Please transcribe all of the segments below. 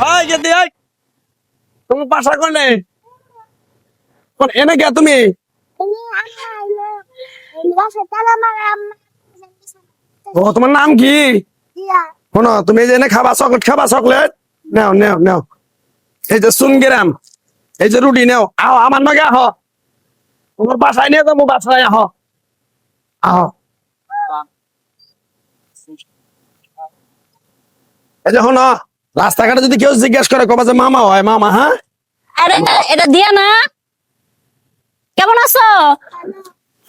High Gede high তুমি বাসা কোনে কোন এনে কে তুমি ও তোমার নাম কি শোনো তুমি এই যে এনে খাবা চকলেট নেও নেও নেও এই যে সুনগেরাম এই যে রুটি নেও আও আমার নগে আহ তোমার বাসায় নিয়ে যাবো বাসায় আহ আহ এই যে শোনো রাস্তাঘাটে যদি কেউ জিজ্ঞেস করে কবা যে মামা হয় মামা হ্যাঁ আরে এটা দিয়া না। কেমন আছো?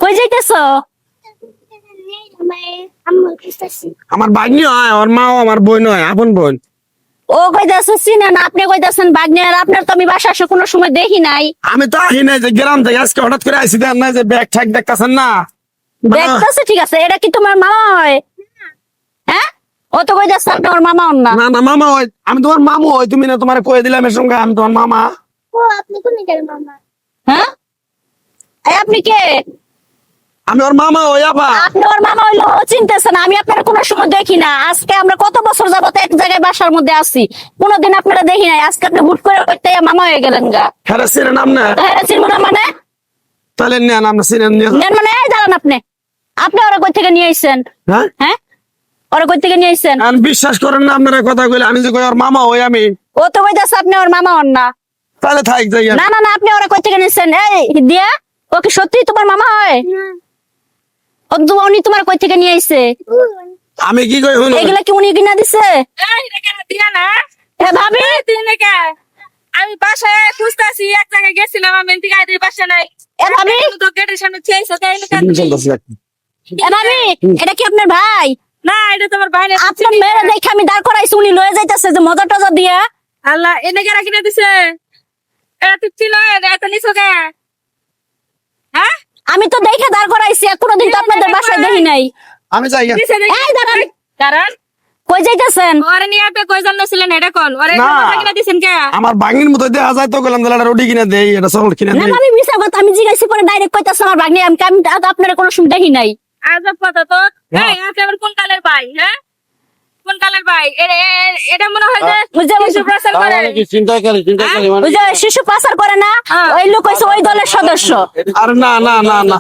কই যাইতেছো? আমার ভাগ্নি হয় ওর মাও আমার বোন হয় আপন বোন ও কইতাছে চিনা না, আপনি কইতাছেন বাগনে, আর আপনার তো আমি বাসা আসে কোনো সময় দেখি নাই। আমি তো আহি নাই যে গ্রাম থেকে আজকে হঠাৎ করে আইসি দেন না যে ব্যাগ ঠ্যাক দেখতেছেন না দেখতেছে ঠিক আছে, এটা কি তোমার মামা হয়? হ্যাঁ, ও তো কইতাছে আপনি ওর মামা হন না। না না মামা হয় আমি তোমার মামু হয় তুমি না তোমার কয়ে দিলাম এর সঙ্গে আমি তোমার মামা হ্যাঁ, এই আপনি কে? আমি ওর মামা হই আপা আপনি ওর মামা হইলো, ও চিনতেছে না। আমি আপনার কোনো সময় দেখি না। আজকে আমরা কত বছর যাবত এক জায়গায় বাসার মধ্যে আছি, কোনোদিন আপনারা দেখি নাই। আজকে আপনি হুট করে কইতে মামা হয়ে গেলেন গা। হ্যাঁ চিনেন নাম না হ্যাঁ, চিনবো না মানে? তাহলে নেন আপনি চিনেন নেন মানে এই দাঁড়ান, আপনি আপনি ওরা কই থেকে নিয়ে আইছেন? হ্যাঁ হ্যাঁ, ওরা কই থেকে নিয়ে আইছেন? আমি বিশ্বাস করেন না আপনারা কথা কইলে আমি যে কই ওর মামা হই আমি ও তো কইতাছে আপনি ওর মামা হন না। তাহলে থাক যাই আমি। না না না, আপনি ওরা কই থেকে নিয়েছেন? এই দিয়া, ও কি সত্যি তোমার মামা হয়? উনি তোমার কই থেকে নিয়ে আইছে? আমি কি কই শুনুন এগুলা কি উনি কিনা দিছে? এ ভাবি, আমি বাসায় খুঁজতেছি, এক জায়গায় গেছিলাম, আমি গাড়ির বাসা নাই। এ ভাবি, তো গেটের সামনে চেয়েছো চলতেছে এ ভাবি, এটা কি আপনার ভাই? না, এটা তোমার বাইরে আপনার মেয়েরা দেখে আমি দাঁড় করাইছি, উনি লয়ে যাইতেছে যে মজা টজা দিয়া। আল্লাহ, এনে কেরা কিনে দিছে? এটা ঠিক ছিল, এত নিছো কে? হ্যাঁ, আমি তো দেখে দাঁড় করাইছি, আর কোনোদিন তো আপনাদের বাসায় দেখি নাই। আমি যাই দিছে দেখি। এই দাঁড়ান, দাঁড়ান, কই যাইতেছেন? ওরে নিয়ে আপনি কই জান্নাছিলেন এটা কোন? ওরে না। মজা কিনে দিছেন কে? আমার বাঙির মতো দেখা যায় তো গেলাম তাহলে একটা রুটি কিনে দেই এটা চকলেট কিনে না দেই না, আমি মিছা কথা, আমি জিজ্ঞাসা করে ডাইরেক্ট কইতাছে আমার ভাগ্নে, আমি আপনারা কোনো সময় দেখি নাই। আজব কথা তো। এই, আপনি আবার কোন কালের ভাই? হ্যাঁ, কোন কালের ভাই? এটা মনে হয় যে বুঝতে পারছি। শিশু প্রচার করে। চিন্তা করি ওই যে শিশু পাচার করে না, হ্যাঁ। ওই লোক হইছে ওই দলের সদস্য। আর না না না না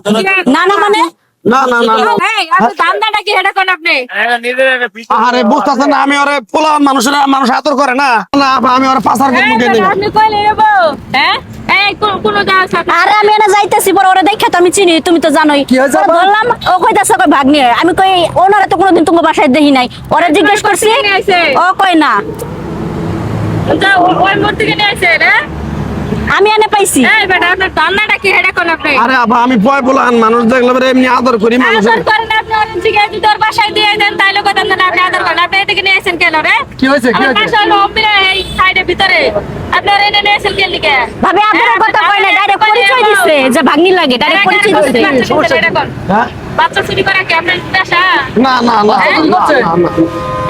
না না মানে? না না না না এই, আপনি ধান্দাটা কি এটা কোন আপনি? আরে বুঝতেছেন না আমি ওরে পোলান মানুষ আদর করে না না আপা, আমি ওরে পাচার করবো এই, কেন আপনি কইলে নেবো? হ্যাঁ, এই কোন যাওয়ার সাথে? আরে আমি এনে যাইতেছি, পরে ওরা দেখে তো আমি চিনি, তুমি তো জানোই। কি হয়েছে ওরা আবার? বললাম, ও কইতাছে কই ভাগ্নে, আমি কই ওনারা তো কোনোদিন তোমার বাসায় দেখি নাই। ওরা জিজ্ঞেস করছি, কোথা থেকে নিয়ে আইছে? ও কই না, ওই মূর্তি কিনে আছে রে। আমি এনে পাইছি। এই বেটা, আপনার ধান্দাটা কি এটা কোন আপনি? আরে আপা আমি ভয় পোলান মানুষ দেখলে পরে এমনি আদর করি মানুষের আদর করেন আপনি, অরেঞ্জ থেকে যদি তোর বাসায় দিয়ে দেন তাইলে কথা না, আপনি আদর করেন। আপনি এদিকে নিয়ে আসেন কেন রে? কি হয়েছে আমার বাসা হলো অম্বিরা, এই সাইডের ভিতরে। আপনার এনে নিয়ে আসেন কেন লিগে? ভাবে আদরের কথা কই না, ডাইরেক্ট পরিচয় দিছে যে ভাগ্নি লাগে, ডাইরেক্ট পরিচয় দিছে। হ্যাঁ বাচ্চা চুরি করা কি আপনার পেশা? না না না হ্যাঁ, না, না, না।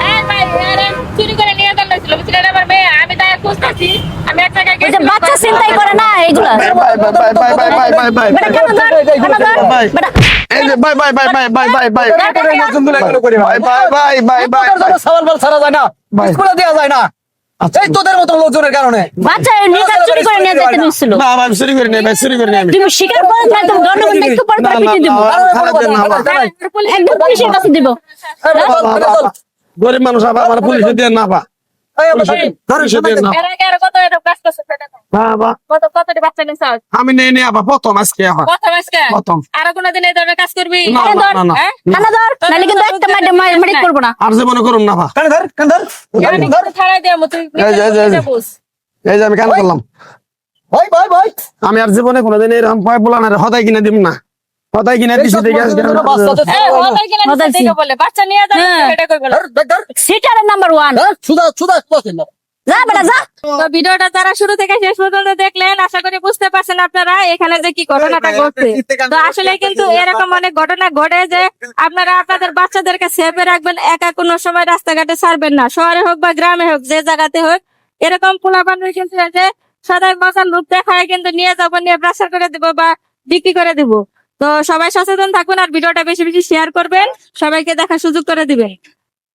এই ভাই, এরা চুরি করে নিয়ে গেল ছিল, বুঝলেন? আমার মেয়ে, আমি তাই খুঁজতেছি। আমি এক জায়গায় ওই যে গেছিলাম। বাচ্চা চিন্তাই করে না এগুলা। Bye bye bye bye bye bye bye bye বেটা কেন ধর, কেন ধর? বাই। বেটা, এই যে bye bye bye bye bye bye bye bye bye bye bye bye সওয়াল ছাড়া যায় না, ভাই। স্কুলে দেওয়া যায় না, আচ্ছা। এই তোদের মতো লোকজনের কারণে। বাচ্চা নিজে চুরি করে নিয়ে যেতে নিছিল। না ভাই চুরি করি নাই ভাই চুরি করি নাই আমি তুমি স্বীকার করো না, তুমি দণ্ডবন্ধ একটু পর না, পর না, পিটিয়ে দিব। না, খারাপ দেন না আবার। হ্যাঁ, পুলিশ- একদম পুলিশের কাছে দিব। গরিব মানুষ আবার আমার পুলিশে দিয়ে না পা পুলিশে দিয়ে না এর আগে আরো কত এরকম কাজ করছে সেটা তো। বাবা কতটি বাচ্চা নিয়ে চাও? আমি নেই নি আবার প্রথম আজকে আবার প্রথম আজকে? প্রথম। আরো কোনোদিন এই ধরনের কাজ করবি? না, আরে ধর, না, না। হ্যাঁ? খানা ধর, নাহলে কিন্তু একটা মাইট করবো না। আর জীবনে করুন না পা কানে ধর, কানে ধর। আমি কিন্তু ছাড়াই দেবো, তুই এই যে, এই যে, এই যে। বুঝ। এই যে আমি কেন করলাম ভাই, ভাই, ভাই। আমি আর জীবনে কোনোদিন এরকম ভয় বলা না হদাই কিনে দিব না হদাই কিনে দিছি দেখে আজকে বাচ্চাদের এই, ওদের কিনা দিছে ওদের দেখে বলে, বাচ্চা নিয়ে যাবে, হ্যাঁ। এটা কই বলে। ধর, ধর, ধর, সিটারের নাম্বার 1। ধর, সুদা, পছন্দ না। যা বেটা যা। তো ভিডিওটা যারা শুরু থেকে শেষ পর্যন্ত দেখলেন, আশা করি বুঝতে পারছেন আপনারা এখানে যে কি ঘটনাটা ঘটছে। তো আসলে কিন্তু এরকম অনেক ঘটনা ঘটে যে আপনারা আপনাদের বাচ্চাদেরকে সেফে রাখবেন, একা কোনো সময় রাস্তাঘাটে ছাড়বেন না, শহরে হোক বা গ্রামে হোক, যে জায়গাতে হোক। এরকম পোলাপানের কিন্তু যে সদাই মজার লোক দেখায় কিন্তু নিয়ে যাবো, নিয়ে প্রেসার করে দিব বা বিক্রি করে দিব। তো সবাই সচেতন থাকবেন আর ভিডিওটা বেশি বেশি শেয়ার করবেন, সবাইকে দেখার সুযোগ করে দিবেন।